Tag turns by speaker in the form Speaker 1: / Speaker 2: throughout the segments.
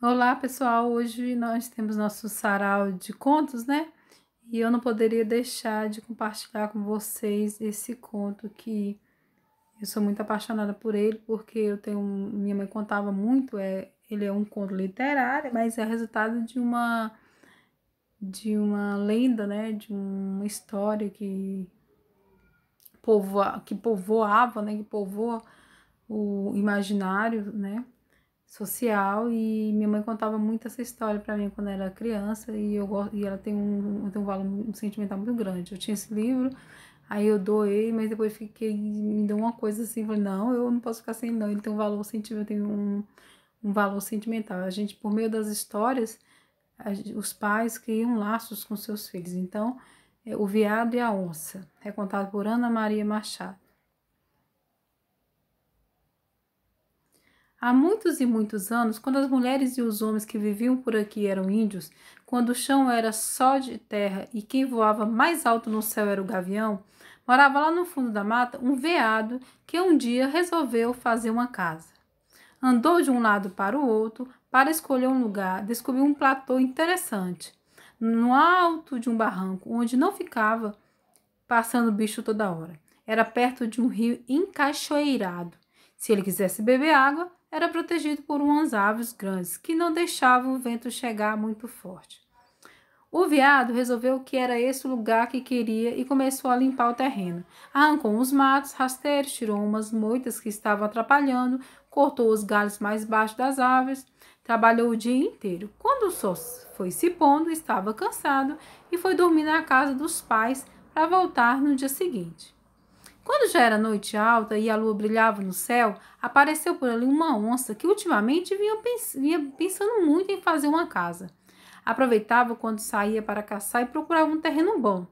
Speaker 1: Olá, pessoal! Hoje nós temos nosso sarau de contos, né? E eu não poderia deixar de compartilhar com vocês esse conto que eu sou muito apaixonada por ele, porque minha mãe contava muito, ele é um conto literário, mas é resultado de uma lenda, né? De uma história que povoava, né? Que povoa o imaginário, né? Social, e minha mãe contava muito essa história para mim quando eu era criança, e ela tem um valor sentimental muito grande. Eu tinha esse livro, aí eu doei, mas depois me deu uma coisa assim, falei, não, eu não posso ficar sem não, ele tem um valor sentimental, tem um valor sentimental. A gente, por meio das histórias, os pais criam laços com seus filhos. Então, O Veado e a Onça, é contado por Ana Maria Machado. Há muitos e muitos anos, quando as mulheres e os homens que viviam por aqui eram índios, quando o chão era só de terra e quem voava mais alto no céu era o gavião, morava lá no fundo da mata um veado que um dia resolveu fazer uma casa. Andou de um lado para o outro para escolher um lugar, descobriu um platô interessante, no alto de um barranco, onde não ficava passando bicho toda hora. Era perto de um rio encachoeirado. Se ele quisesse beber água, era protegido por umas árvores grandes que não deixavam o vento chegar muito forte. O veado resolveu que era esse o lugar que queria e começou a limpar o terreno. Arrancou uns matos rasteiros, tirou umas moitas que estavam atrapalhando, cortou os galhos mais baixos das árvores, trabalhou o dia inteiro. Quando o sol foi se pondo, estava cansado e foi dormir na casa dos pais para voltar no dia seguinte. Quando já era noite alta e a lua brilhava no céu, apareceu por ali uma onça que ultimamente vinha pensando muito em fazer uma casa. Aproveitava quando saía para caçar e procurava um terreno bom.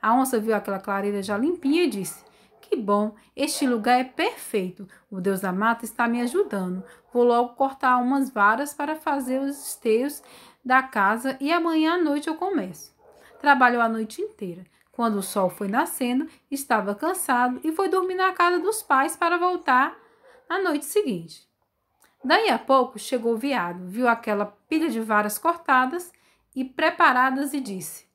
Speaker 1: A onça viu aquela clareira já limpinha e disse: "Que bom, este lugar é perfeito. O Deus da mata está me ajudando. Vou logo cortar umas varas para fazer os esteios da casa e amanhã à noite eu começo." Trabalhou a noite inteira. Quando o sol foi nascendo, estava cansado e foi dormir na casa dos pais para voltar na noite seguinte. Daí a pouco chegou o veado, viu aquela pilha de varas cortadas e preparadas e disse: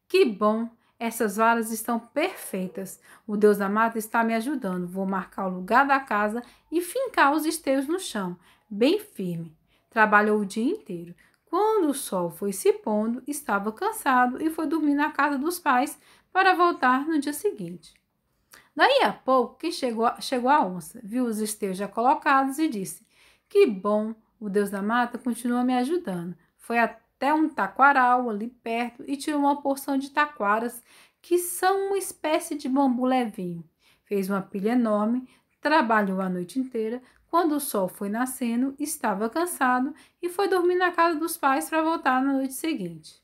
Speaker 1: "Que bom, essas varas estão perfeitas. O Deus da mata está me ajudando. Vou marcar o lugar da casa e fincar os esteios no chão, bem firme." Trabalhou o dia inteiro. Quando o sol foi se pondo, estava cansado e foi dormir na casa dos pais para voltar no dia seguinte. Daí a pouco que chegou a onça, viu os esteios já colocados e disse: "Que bom, o Deus da mata continua me ajudando." Foi até um taquaral ali perto e tirou uma porção de taquaras, que são uma espécie de bambu levinho. Fez uma pilha enorme, trabalhou a noite inteira. Quando o sol foi nascendo, estava cansado e foi dormir na casa dos pais para voltar na noite seguinte.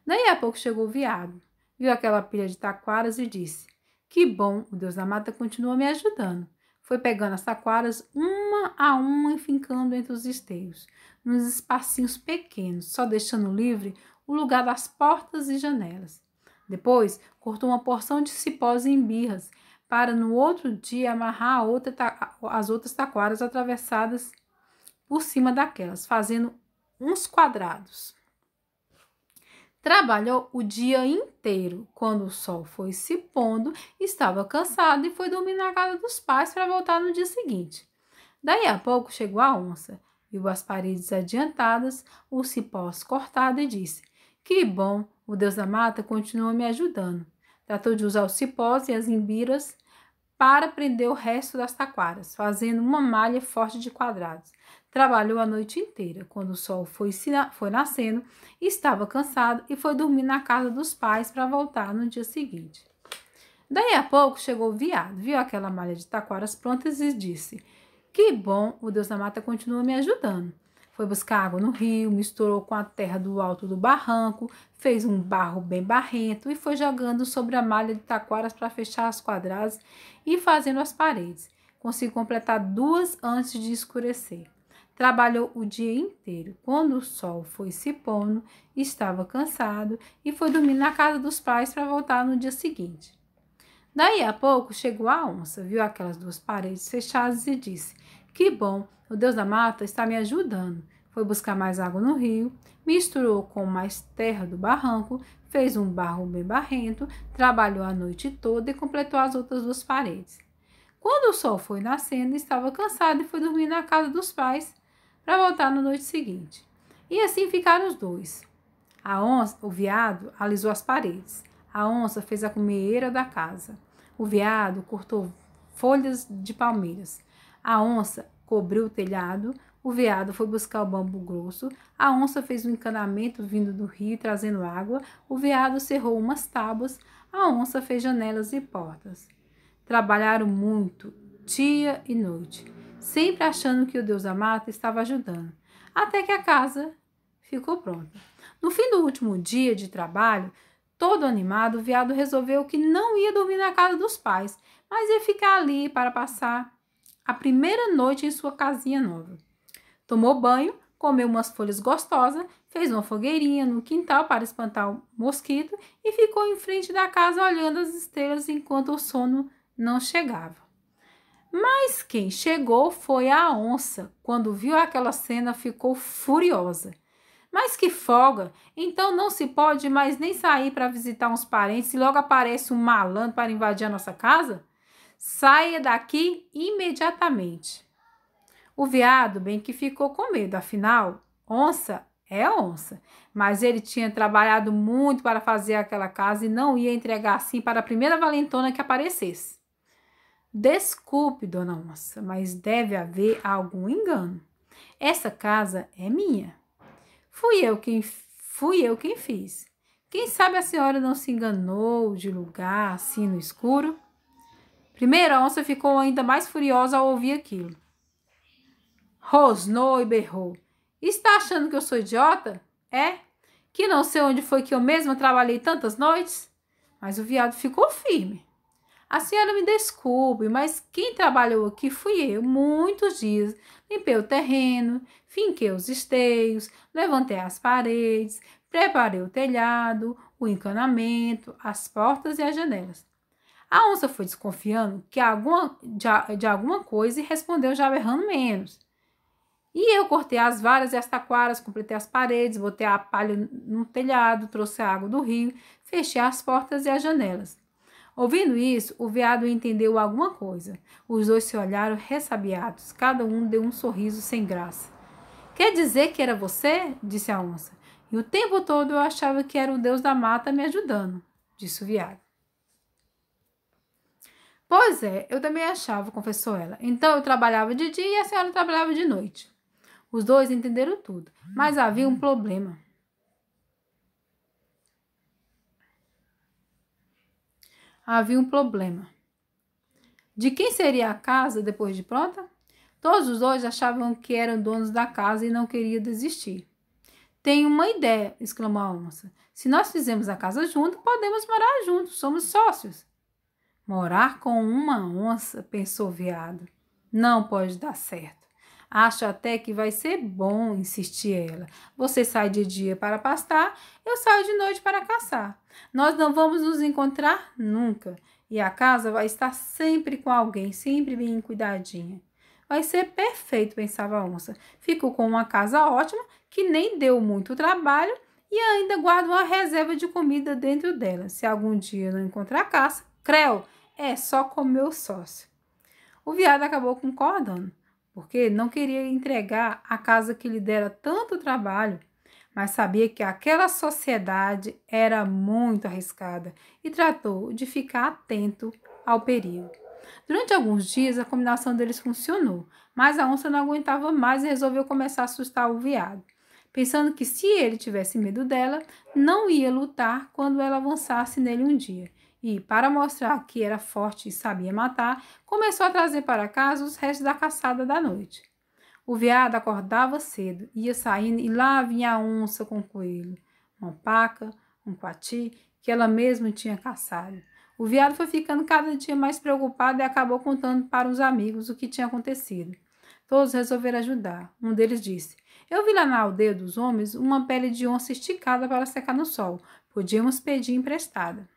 Speaker 1: Daí a pouco chegou o veado, viu aquela pilha de taquaras e disse: "Que bom, o Deus da mata continua me ajudando." Foi pegando as taquaras uma a uma e fincando entre os esteios, nos espacinhos pequenos, só deixando livre o lugar das portas e janelas. Depois, cortou uma porção de cipós em birras, para no outro dia amarrar as outras taquaras atravessadas por cima daquelas, fazendo uns quadrados. Trabalhou o dia inteiro. Quando o sol foi se pondo, estava cansado e foi dormir na casa dos pais para voltar no dia seguinte. Daí a pouco chegou a onça, viu as paredes adiantadas, os cipós cortados e disse: "Que bom, o Deus da mata continua me ajudando." Tratou de usar os cipós e as imbiras para prender o resto das taquaras, fazendo uma malha forte de quadrados. Trabalhou a noite inteira. Quando o sol foi nascendo, estava cansado e foi dormir na casa dos pais para voltar no dia seguinte. Daí a pouco chegou o veado, viu aquela malha de taquaras prontas e disse: "Que bom, o Deus da mata continua me ajudando." Foi buscar água no rio, misturou com a terra do alto do barranco, fez um barro bem barrento e foi jogando sobre a malha de taquaras para fechar as quadradas e fazendo as paredes. Conseguiu completar 2 antes de escurecer. Trabalhou o dia inteiro. Quando o sol foi se pondo, estava cansado e foi dormir na casa dos pais para voltar no dia seguinte. Daí a pouco chegou a onça, viu aquelas 2 paredes fechadas e disse: "Que bom, o Deus da mata está me ajudando." Foi buscar mais água no rio, misturou com mais terra do barranco, fez um barro bem barrento, trabalhou a noite toda e completou as outras 2 paredes. Quando o sol foi nascendo, estava cansado e foi dormir na casa dos pais para voltar na noite seguinte. E assim ficaram os dois. A onça, o veado, alisou as paredes. A onça fez a comieira da casa. O veado cortou folhas de palmeiras. A onça cobriu o telhado. O veado foi buscar o bambu grosso. A onça fez um encanamento vindo do rio trazendo água. O veado cerrou umas tábuas. A onça fez janelas e portas. Trabalharam muito, dia e noite, sempre achando que o Deus da mata estava ajudando, até que a casa ficou pronta. No fim do último dia de trabalho, todo animado, o veado resolveu que não ia dormir na casa dos pais, mas ia ficar ali para passar a primeira noite em sua casinha nova. Tomou banho, comeu umas folhas gostosas, fez uma fogueirinha no quintal para espantar o mosquito e ficou em frente da casa olhando as estrelas enquanto o sono não chegava. Mas quem chegou foi a onça. Quando viu aquela cena, ficou furiosa. Mas que folga! Então não se pode mais nem sair para visitar uns parentes e logo aparece um malandro para invadir a nossa casa? Saia daqui imediatamente. O veado bem que ficou com medo, afinal, onça é onça, mas ele tinha trabalhado muito para fazer aquela casa e não ia entregar assim para a primeira valentona que aparecesse. Desculpe, dona onça, mas deve haver algum engano. Essa casa é minha. Fui eu quem fiz. Quem sabe a senhora não se enganou de lugar assim no escuro? Primeiro, a onça ficou ainda mais furiosa ao ouvir aquilo. Rosnou e berrou. Está achando que eu sou idiota? É? Que não sei onde foi que eu mesma trabalhei tantas noites? Mas o veado ficou firme. A senhora me desculpe, mas quem trabalhou aqui fui eu, muitos dias. Limpei o terreno, finquei os esteios, levantei as paredes, preparei o telhado, o encanamento, as portas e as janelas. A onça foi desconfiando de alguma coisa e respondeu já berrando menos. E eu cortei as varas e as taquaras, completei as paredes, botei a palha no telhado, trouxe a água do rio, fechei as portas e as janelas. Ouvindo isso, o veado entendeu alguma coisa. Os dois se olharam ressabiados. Cada um deu um sorriso sem graça. Quer dizer que era você? Disse a onça. E o tempo todo eu achava que era o Deus da mata me ajudando, disse o veado. Pois é, eu também achava, confessou ela. Então eu trabalhava de dia e a senhora trabalhava de noite. Os dois entenderam tudo, mas havia um problema. Havia um problema. De quem seria a casa depois de pronta? Todos os dois achavam que eram donos da casa e não queriam desistir. Tenho uma ideia, exclamou a onça. Se nós fizermos a casa junto, podemos morar juntos, somos sócios. Morar com uma onça, pensou o veado. Não pode dar certo. Acho até que vai ser bom, insistiu ela. Você sai de dia para pastar, eu saio de noite para caçar. Nós não vamos nos encontrar nunca. E a casa vai estar sempre com alguém, sempre bem cuidadinha. Vai ser perfeito, pensava a onça. Fico com uma casa ótima, que nem deu muito trabalho, e ainda guardo uma reserva de comida dentro dela. Se algum dia não encontrar caça, creu, é só comer o sócio. O veado acabou concordando, porque não queria entregar a casa que lhe dera tanto trabalho, mas sabia que aquela sociedade era muito arriscada e tratou de ficar atento ao perigo. Durante alguns dias, a combinação deles funcionou, mas a onça não aguentava mais e resolveu começar a assustar o veado, pensando que se ele tivesse medo dela, não ia lutar quando ela avançasse nele um dia. E, para mostrar que era forte e sabia matar, começou a trazer para casa os restos da caçada da noite. O veado acordava cedo, ia saindo e lá vinha a onça com o coelho, uma paca, um coati, que ela mesma tinha caçado. O veado foi ficando cada dia mais preocupado e acabou contando para os amigos o que tinha acontecido. Todos resolveram ajudar. Um deles disse: eu vi lá na aldeia dos homens uma pele de onça esticada para secar no sol. Podíamos pedir emprestada.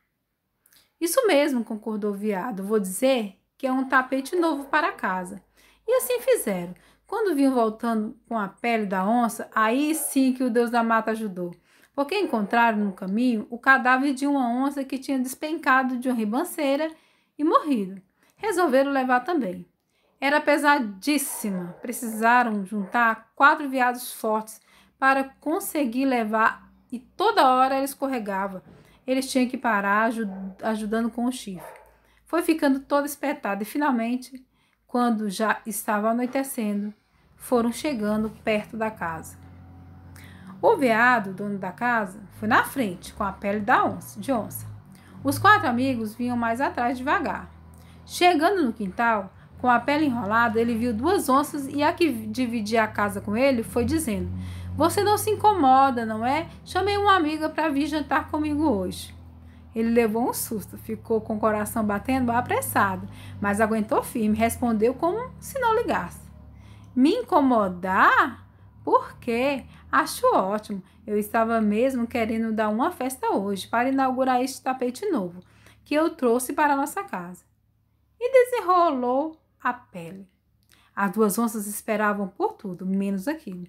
Speaker 1: Isso mesmo, concordou o veado. Vou dizer que é um tapete novo para casa. E assim fizeram. Quando vinham voltando com a pele da onça, aí sim que o Deus da mata ajudou, porque encontraram no caminho o cadáver de uma onça que tinha despencado de uma ribanceira e morrido. Resolveram levar também. Era pesadíssima. Precisaram juntar 4 veados fortes para conseguir levar e toda hora ela escorregava. Eles tinham que parar ajudando com o chifre. Foi ficando toda espetada e finalmente, quando já estava anoitecendo, foram chegando perto da casa. O veado, dono da casa, foi na frente com a pele de onça. Os 4 amigos vinham mais atrás devagar. Chegando no quintal, com a pele enrolada, ele viu 2 onças e a que dividia a casa com ele foi dizendo: "Você não se incomoda, não é? Chamei uma amiga para vir jantar comigo hoje." Ele levou um susto, ficou com o coração batendo apressado, mas aguentou firme e respondeu como se não ligasse: "Me incomodar? Por quê? Acho ótimo. Eu estava mesmo querendo dar uma festa hoje para inaugurar este tapete novo que eu trouxe para a nossa casa." E desenrolou a pele. As 2 onças esperavam por tudo, menos aquilo.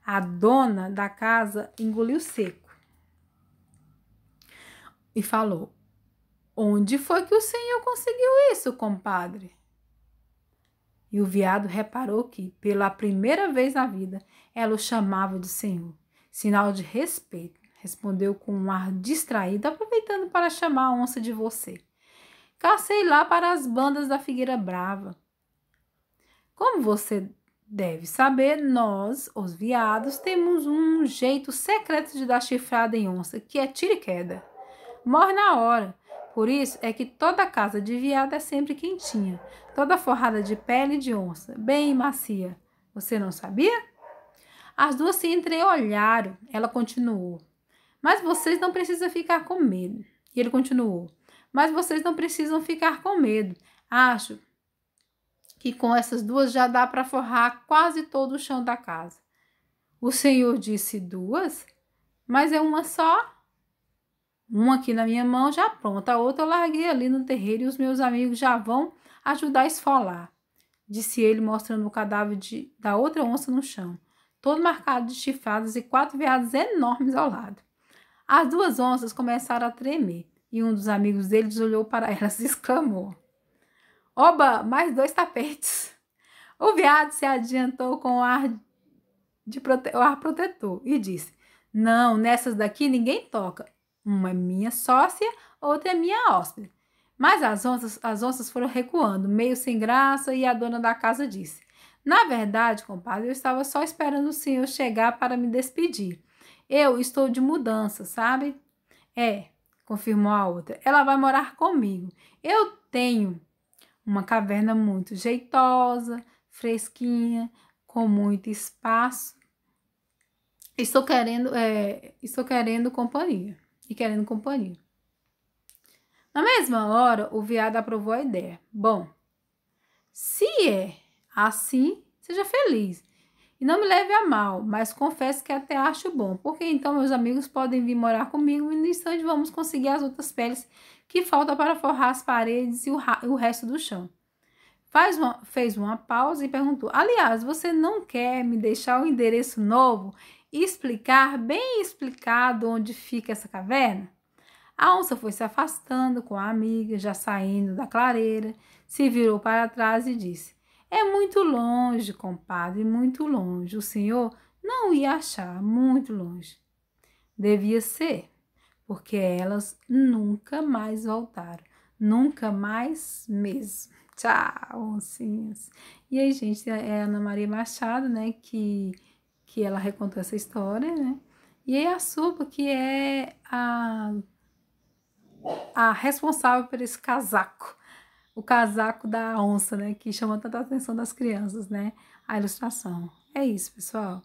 Speaker 1: A dona da casa engoliu seco e falou: "Onde foi que o senhor conseguiu isso, compadre?" E o veado reparou que, pela primeira vez na vida, ela o chamava de senhor, sinal de respeito. Respondeu com um ar distraído, aproveitando para chamar a onça de você. "Cacei lá para as bandas da Figueira Brava. Como você deve saber, nós, os veados, temos um jeito secreto de dar chifrada em onça, que é tiro e queda. Morre na hora. Por isso é que toda casa de veado é sempre quentinha, toda forrada de pele de onça, bem macia. Você não sabia?" As 2 se entreolharam. Ela continuou: "Mas vocês não precisam ficar com medo." E ele continuou: "Mas vocês não precisam ficar com medo. Acho que com essas 2 já dá para forrar quase todo o chão da casa." "O senhor disse 2? Mas é uma só." "Uma aqui na minha mão já pronta, a outra eu larguei ali no terreiro e os meus amigos já vão ajudar a esfolar", disse ele, mostrando o cadáver da outra onça no chão, todo marcado de chifradas e 4 veados enormes ao lado. As 2 onças começaram a tremer e um dos amigos deles olhou para elas e exclamou: "Oba, mais 2 tapetes." O veado se adiantou com o ar protetor e disse: "Não, nessas daqui ninguém toca. Uma é minha sócia, outra é minha hóspede." Mas as onças foram recuando, meio sem graça, e a dona da casa disse: "Na verdade, compadre, eu estava só esperando o senhor chegar para me despedir. Eu estou de mudança, sabe?" "É", confirmou a outra, "ela vai morar comigo. Eu tenho uma caverna muito jeitosa, fresquinha, com muito espaço. Estou querendo companhia." E querendo companhia. Na mesma hora, o veado aprovou a ideia. "Bom, se é assim, seja feliz. E não me leve a mal, mas confesso que até acho bom, porque então meus amigos podem vir morar comigo e no instante vamos conseguir as outras peles que faltam para forrar as paredes e o resto do chão." Fez uma pausa e perguntou: "Aliás, você não quer me deixar o endereço novo e explicar, bem explicado, onde fica essa caverna?" A onça foi se afastando com a amiga, já saindo da clareira, se virou para trás e disse: "É muito longe, compadre, muito longe. O senhor não ia achar, muito longe." Devia ser, porque elas nunca mais voltaram. Nunca mais mesmo. Tchau, oncinhas. E aí, gente, é a Ana Maria Machado, né, que ela recontou essa história, né? E aí a Supa, que é a responsável por esse casaco, o casaco da onça, né, que chama tanta atenção das crianças, né, a ilustração. É isso, pessoal.